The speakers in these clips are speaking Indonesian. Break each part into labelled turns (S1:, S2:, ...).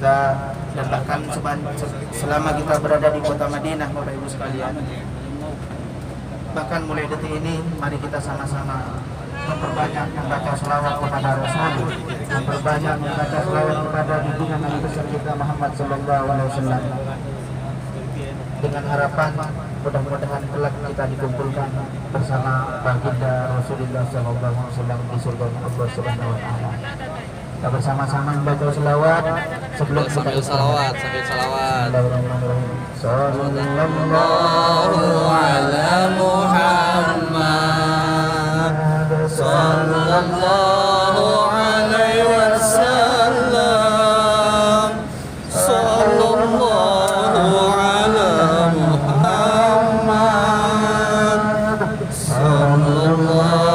S1: kita, dan bahkan selama kita berada di kota Madinah, Bapak Ibu sekalian. Bahkan mulai detik ini, mari kita sama-sama memperbanyak membaca selawat kepada Rasul, memperbanyak membaca selawat kepada junjungan Nabi besar kita Muhammad Sallallahu Alaihi Wasallam, dengan harapan mudah-mudahan kelak kita dikumpulkan bersama baginda Rasulullah Sallallahu Alaihi Wasallam di surga Allah Subhanahu Wa Taala. Kita bersama-sama membaca selawat sebelum
S2: sambil salawat.
S1: Sallallahu ala
S2: Muhammad sallallahu alaihi wasallam, sallallahu ala Muhammad sallallahu alaihi wasallam,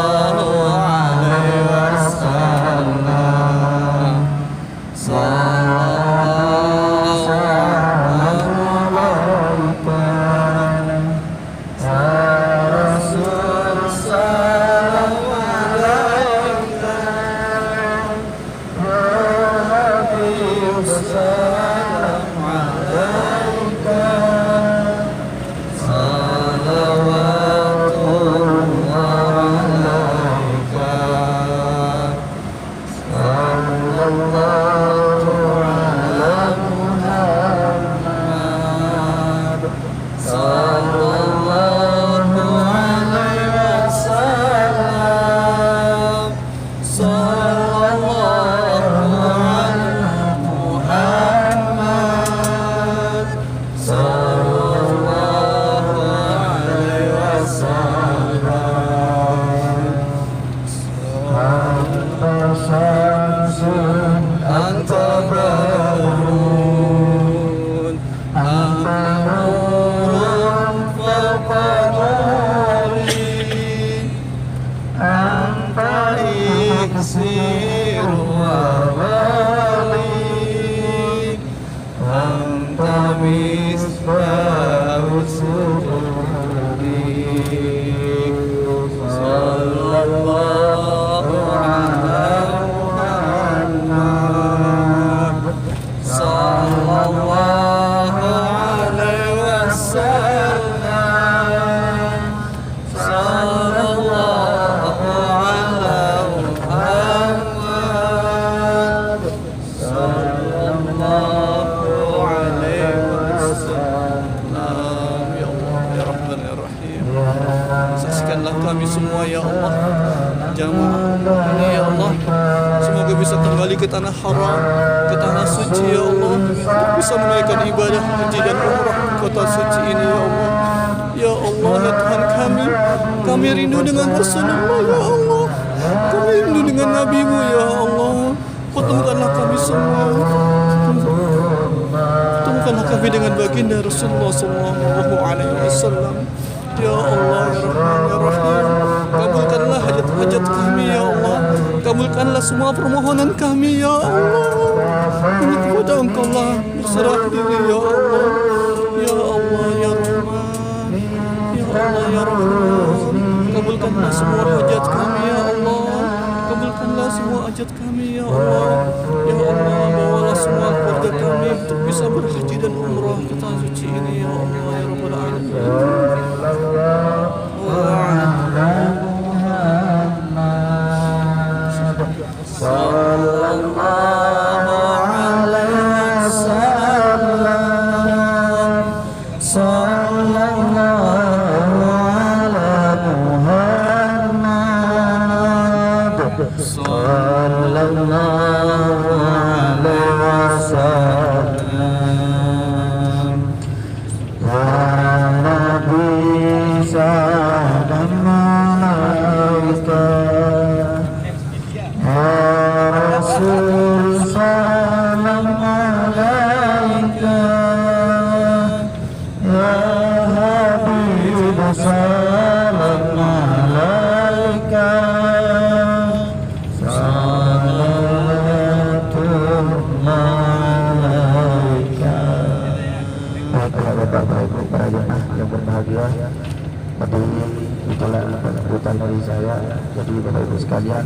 S2: kami semua ya Allah, jamaah ini ya Allah, semoga bisa kembali ke tanah haram, ke tanah suci ya Allah, bisa menunaikan ibadah haji dan umrah di kota suci ini ya Allah. Ya Allah ya Tuhan kami rindu dengan Rasulullah ya Allah, kami rindu dengan Nabi-Mu ya Allah. Pertemukanlah kami semua, pertemukanlah kami dengan baginda Rasulullah Sallallahu Alaihi Wasallam. Ya Allah ya Rahman ya Rahim, kabulkanlah hajat-hajat kami ya Allah, kabulkanlah semua permohonan kami ya Allah. Ini kepada Engkau lah berserah diri ya Allah. Ya Allah ya Rahman, ya Allah ya Rahman, kabulkanlah semua hajat kami ya Allah, kabulkanlah semua hajat kami ya Allah. Ya Allah, bawalah semua keluarga kami untuk bisa berhaji dan umrah ke tanah suci ini ya Allah ya Rabbal Alamin. Itulah penutupan dari saya. Jadi Bapak Ibu sekalian,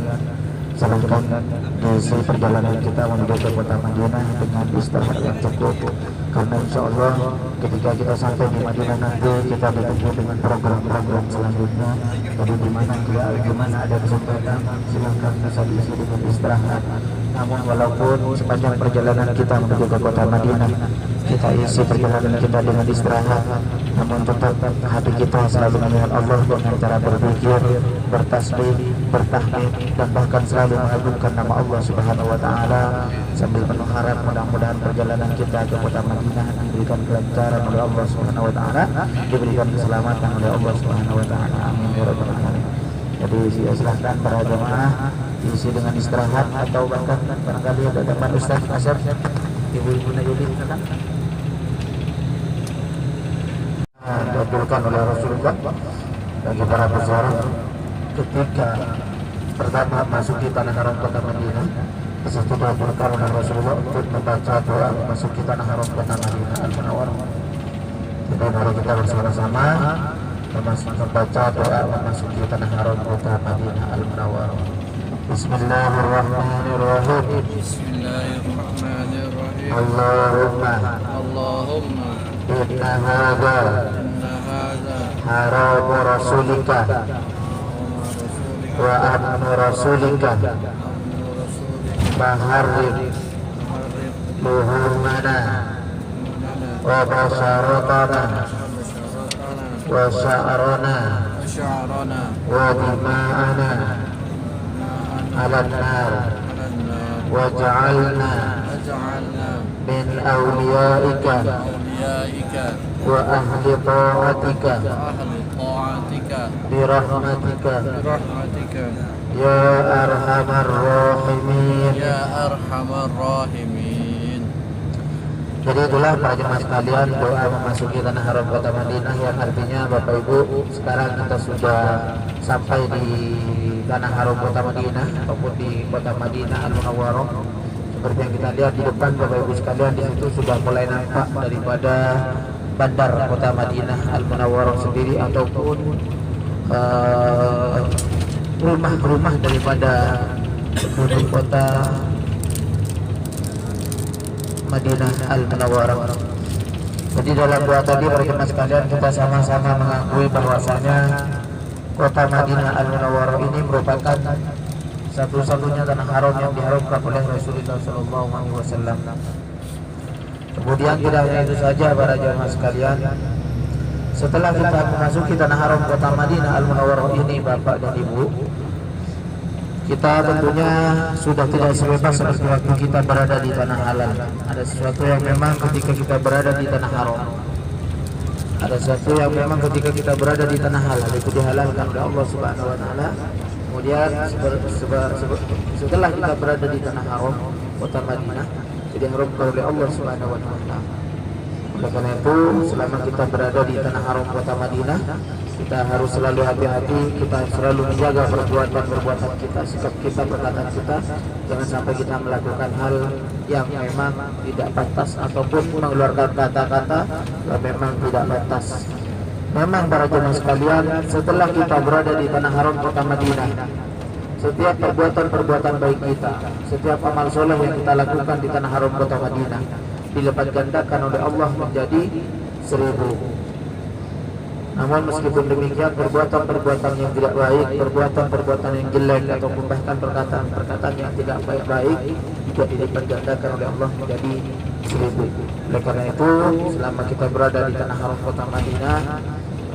S3: Sedangkan diisi perjalanan kita menuju ke kota Madinah dengan istirahat yang cukup, karena insya Allah ketika kita sampai di Madinah nanti kita ditunggu dengan program-program selanjutnya. Jadi di mana ada kesempatan silakan bisa diisi dengan istirahat. Namun walaupun sepanjang perjalanan kita menuju ke kota Madinah kita isi perjalanan kita dengan istirahat, namun tetap hati kita selalu mengingat Allah dengan cara berzikir, bertasbih, bertahmid, dan bahkan selalu mengagungkan nama Allah Subhanahu wa taala sambil penuh harap mudah-mudahan perjalanan kita ke kota Madinah diberikan kelancaran oleh Allah Subhanahu wa taala, diberikan keselamatan oleh Allah Subhanahu wa taala. Amin ya rabbal alamin. Jadi silahkan para jemaah diisi dengan istirahat atau bahkan barangkali ada teman Ustaz Asep, ibu-ibu Najudin silakan. Dianjurkan oleh Rasulullah bagi para peziarah ketika pertama masuki tanah haram kota Madinah, disitu dianjurkan oleh Rasulullah untuk membaca doa masuki tanah haram kota Madinah Al-Munawwarah. Jadi mari kita bersama-sama membaca doa memasuki tanah haram kota Madinah Al-Munawwarah. Bismillahirrahmanirrahim.
S2: Bismillahirrahmanirrahim.
S3: Allahumma inna hadha haram rasulika wa amnu rasulika faharrim luhumana wa basharatana wa sya'rana wa dima'ana ala nar waj'alna min awliyaika wa ahli ta'atika birahmatika ya arhamar rahimin. Jadi itulah para jemaah sekalian doa memasuki tanah haram kota Madinah, yang artinya Bapak Ibu sekarang kita sudah sampai di tanah haram kota Madinah ataupun di kota Madinah Al-Munawwarah. Seperti yang kita lihat di depan Bapak Ibu sekalian, di situ sudah mulai nampak daripada bandar kota Madinah Al-Munawwarah sendiri ataupun rumah-rumah daripada penduduk kota Madinah Al-Munawwarah. Jadi dalam doa tadi para jemaah sekalian kita sama-sama mengakui bahwasanya kota Madinah Al-Munawwarah ini merupakan satu-satunya tanah haram yang diharamkan oleh Rasulullah SAW. Kemudian tidak hanya itu saja para jemaah sekalian, setelah kita memasuki tanah haram kota Madinah Al-Munawwarah ini Bapak dan Ibu, kita tentunya sudah tidak sebebas seperti waktu kita berada di tanah halal. Ada sesuatu yang memang ketika kita berada di tanah haram, ada sesuatu yang memang ketika kita berada di tanah halal itu dihalalkan oleh Allah Subhanahu wa taala. Kemudian setelah kita berada di tanah haram kota Madinah itu diharamkan oleh Allah Subhanahu wa taala. Oleh karena itu selama kita berada di tanah haram kota Madinah, kita harus selalu hati-hati, kita selalu menjaga perbuatan kita, sikap kita, perkataan kita, jangan sampai kita melakukan hal yang memang tidak pantas ataupun mengeluarkan kata-kata yang memang tidak pantas. Memang para jemaah sekalian, setelah kita berada di tanah haram kota Madinah, setiap perbuatan baik kita, setiap amal soleh yang kita lakukan di tanah haram kota Madinah dilipat gandakan oleh Allah menjadi 1000. Namun meskipun demikian, perbuatan-perbuatan yang tidak baik, perbuatan-perbuatan yang jelek ataupun bahkan perkataan-perkataan yang tidak baik-baik juga dilipat gandakan oleh Allah menjadi 1000. Oleh karena itu, selama kita berada di tanah haram kota Madinah,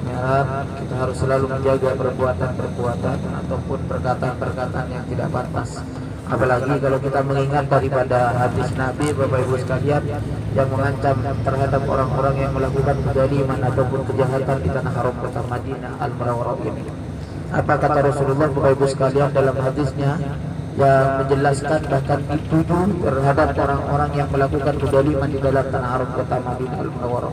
S3: kami harap kita harus selalu menjaga perbuatan-perbuatan ataupun perkataan-perkataan yang tidak pantas. Apalagi kalau kita mengingat daripada hadis Nabi Bapak Ibu sekalian yang mengancam terhadap orang-orang yang melakukan kezaliman ataupun kejahatan di tanah haram kota Madinah Al-Munawwarah ini. Apa kata Rasulullah Bapak Ibu sekalian dalam hadisnya yang menjelaskan bahkan dituju terhadap orang-orang yang melakukan kezaliman di dalam tanah haram kota Madinah Al-Munawwarah.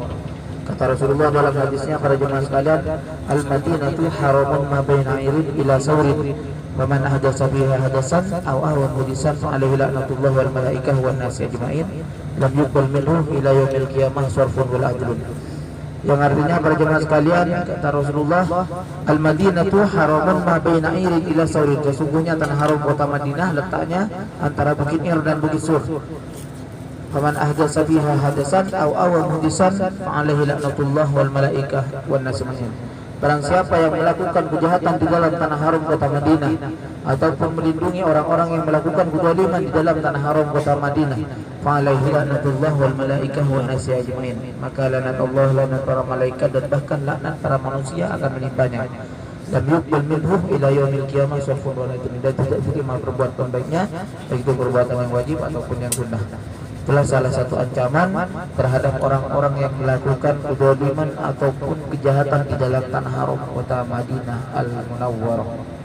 S3: Kata Rasulullah dalam hadisnya, para jemaah sekalian, Al-Madinatu haramun ma baina irin ila saurin wa man ahdasa fiha hadasan aw ahwa mudisan fa alaihi la'natullah wal malaikah wan nasi ajma'in lam yuqbal minhu ila yaumil qiyamah sarfun wal adlun. yang artinya para jemaah sekalian, kata Rasulullah, Al-Madinatu haramun ma baina airin ila saurin. Sesungguhnya tanah haram kota Madinah letaknya antara Bukit Ir dan Bukit Sur. Faman ahdasa fiha hadasan aw awa muhdisan fa alaihi laknatullah wal malaikah wan nas ajmain. Barang siapa yang melakukan kejahatan di dalam tanah haram kota Madinah ataupun melindungi orang-orang yang melakukan kezaliman di dalam tanah haram kota Madinah, fa alaihi laknatullah wal malaikah wan nas ajmain. Maka laknat Allah, laknat para malaikat dan bahkan laknat para manusia akan menimpanya. Dan yuqbal minhu ila yaumil qiyamah sarfun wa la dan tidak diterima perbuatan baiknya, baik itu perbuatan yang wajib ataupun yang sunnah. Itulah salah satu ancaman terhadap orang-orang yang melakukan kezaliman ataupun kejahatan di dalam tanah haram kota Madinah Al-Munawwarah.